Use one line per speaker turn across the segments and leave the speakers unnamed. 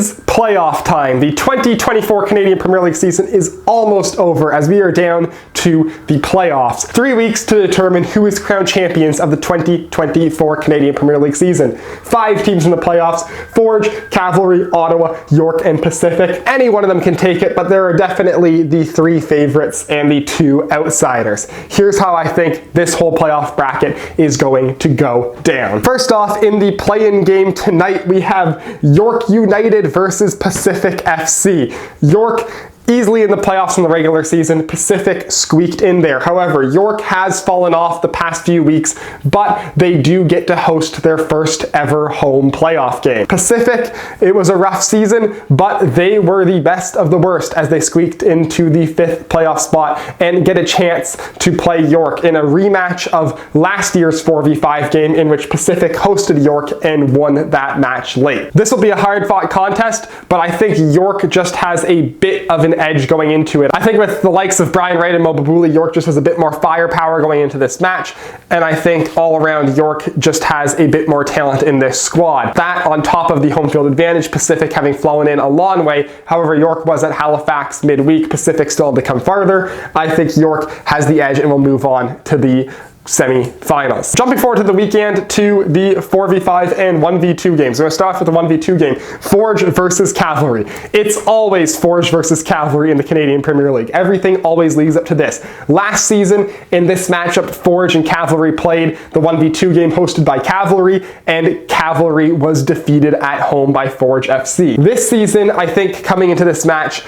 is playoff time. The 2024 Canadian Premier League season is almost over as we are down to the playoffs. 3 weeks to determine who is crowned champions of the 2024 Canadian Premier League season. 5 teams in the playoffs: Forge, Cavalry, Ottawa, York, and Pacific. Any one of them can take it, but there are definitely the 3 favorites and the 2 outsiders. Here's how I think this whole playoff bracket is going to go down. First off, in the play-in game tonight, we have York United versus Pacific FC. York easily in the playoffs in the regular season. Pacific squeaked in there. However, York has fallen off the past few weeks, but they do get to host their first ever home playoff game. Pacific, it was a rough season, but they were the best of the worst as they squeaked into the 5th playoff spot and get a chance to play York in a rematch of last year's 4v5 game in which Pacific hosted York and won that match late. This will be a hard-fought contest, but I think York just has a bit of an edge going into it. I think with the likes of Brian Wright and Mo Babuli, York just has a bit more firepower going into this match, and I think all around York just has a bit more talent in this squad. That on top of the home field advantage, Pacific having flown in a long way. However, York was at Halifax midweek. Pacific still had to come farther. I think York has the edge and will move on to the semi-finals. Jumping forward to the weekend to the 4v5 and 1v2 games. We're going to start off with the 1v2 game. Forge versus Cavalry. It's always Forge versus Cavalry in the Canadian Premier League. Everything always leads up to this. Last season, in this matchup, Forge and Cavalry played the 1v2 game hosted by Cavalry, and Cavalry was defeated at home by Forge FC. This season, I think coming into this match,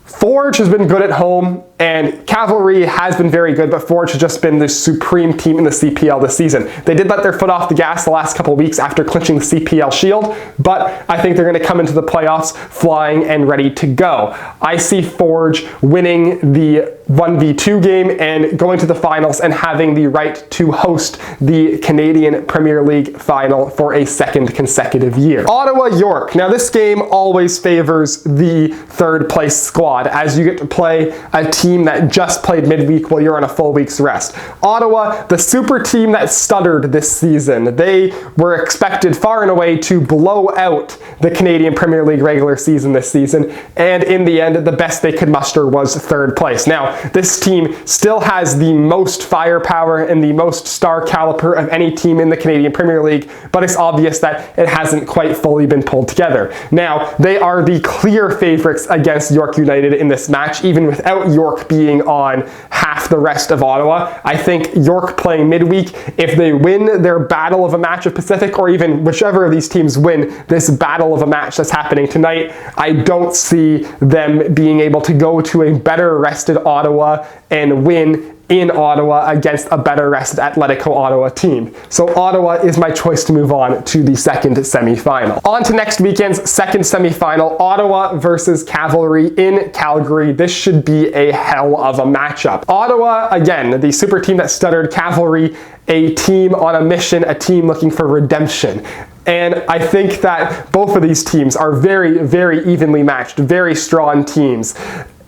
Forge has been good at home, and Cavalry has been very good, but Forge has just been the supreme team in the CPL this season. They did let their foot off the gas the last couple of weeks after clinching the CPL Shield, but I think they're going to come into the playoffs flying and ready to go. I see Forge winning the 1v2 game and going to the finals and having the right to host the Canadian Premier League final for a 2nd consecutive year. Ottawa-York. Now this game always favors the 3rd place squad as you get to play a team that just played midweek while you're on a full week's rest. Ottawa, the super team that stuttered this season. They were expected far and away to blow out the Canadian Premier League regular season this season, and in the end, the best they could muster was 3rd place. Now, this team still has the most firepower and the most star caliber of any team in the Canadian Premier League, but it's obvious that it hasn't quite fully been pulled together. Now, they are the clear favorites against York United in this match, even without York being on half the rest of Ottawa. I think York playing midweek, if they win their battle of a match of Pacific, or even whichever of these teams win this battle of a match that's happening tonight, I don't see them being able to go to a better rested Ottawa and win in Ottawa against a better rested Atletico Ottawa team. So Ottawa is my choice to move on to the 2nd semi-final. On to next weekend's 2nd semi-final, Ottawa versus Cavalry in Calgary. This should be a hell of a matchup. Ottawa, again, the super team that stuttered. Cavalry, a team on a mission, a team looking for redemption. And I think that both of these teams are very, very evenly matched, very strong teams,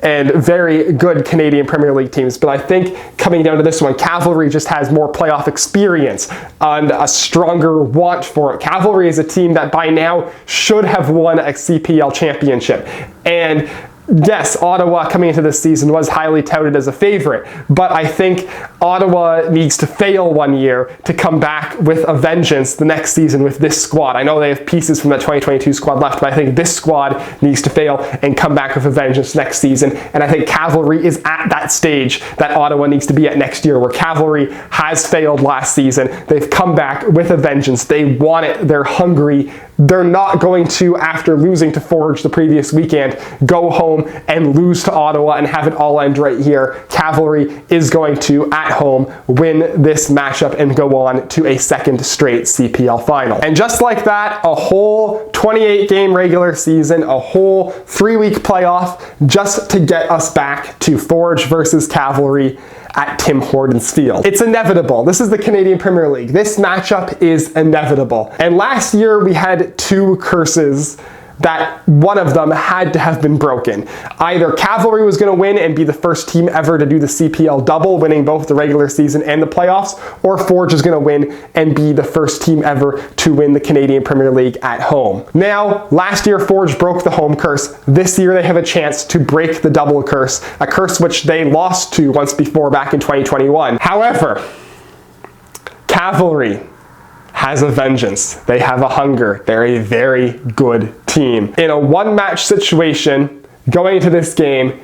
and very good Canadian Premier League teams. But I think coming down to this one, Cavalry just has more playoff experience and a stronger want for it. Cavalry is a team that by now should have won a CPL Championship. And yes, Ottawa coming into this season was highly touted as a favorite, but I think Ottawa needs to fail one year to come back with a vengeance the next season with this squad. I know they have pieces from that 2022 squad left, but I think this squad needs to fail and come back with a vengeance next season, and I think Cavalry is at that stage that Ottawa needs to be at next year, where Cavalry has failed last season. They've come back with a vengeance. They want it. They're hungry. They're not going to, after losing to Forge the previous weekend, go home and lose to Ottawa and have it all end right here. Cavalry is going to, at home, win this matchup and go on to a 2nd straight CPL final. And just like that, a whole 28-game regular season, a whole 3-week playoff, just to get us back to Forge versus Cavalry at Tim Hortons Field. It's inevitable. This is the Canadian Premier League. This matchup is inevitable. And last year we had 2 curses that one of them had to have been broken. Either Cavalry was going to win and be the first team ever to do the CPL double, winning both the regular season and the playoffs, or Forge is going to win and be the first team ever to win the Canadian Premier League at home. Now, last year Forge broke the home curse. This year they have a chance to break the double curse, a curse which they lost to once before back in 2021. However, Cavalry has a vengeance. They have a hunger. They're a very good team. In a one-match situation, going into this game,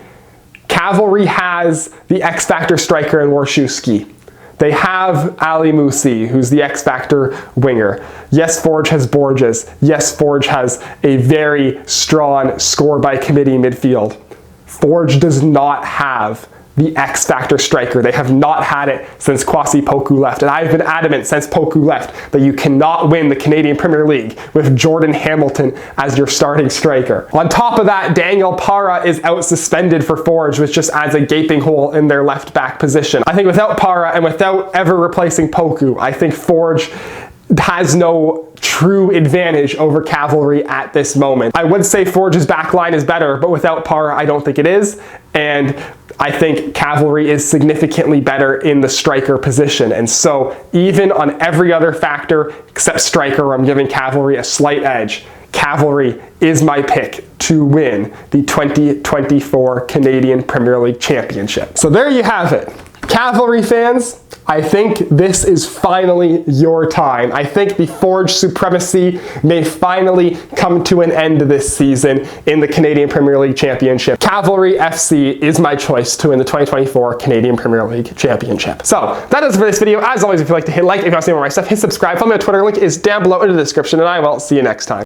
Cavalry has the X-Factor striker in Warshewski. They have Ali Musi, who's the X-Factor winger. Yes, Forge has Borges. Yes, Forge has a very strong score-by-committee midfield. Forge does not have the X-Factor striker. They have not had it since Kwasi Poku left. And I've been adamant since Poku left that you cannot win the Canadian Premier League with Jordan Hamilton as your starting striker. On top of that, Daniel Para is out suspended for Forge, which just adds a gaping hole in their left back position. I think without Para and without ever replacing Poku, I think Forge has no true advantage over Cavalry at this moment. I would say Forge's backline is better, but without Para, I don't think it is. And I think Cavalry is significantly better in the striker position. And so even on every other factor except striker, I'm giving Cavalry a slight edge. Cavalry is my pick to win the 2024 Canadian Premier League Championship. So there you have it. Cavalry fans, I think this is finally your time. I think the Forge supremacy may finally come to an end this season in the Canadian Premier League Championship. Cavalry FC is my choice to win the 2024 Canadian Premier League Championship. So that is it for this video. As always, if you'd like to hit like, if you want to see more of my stuff, hit subscribe. Follow me on Twitter. Link is down below in the description, and I will see you next time.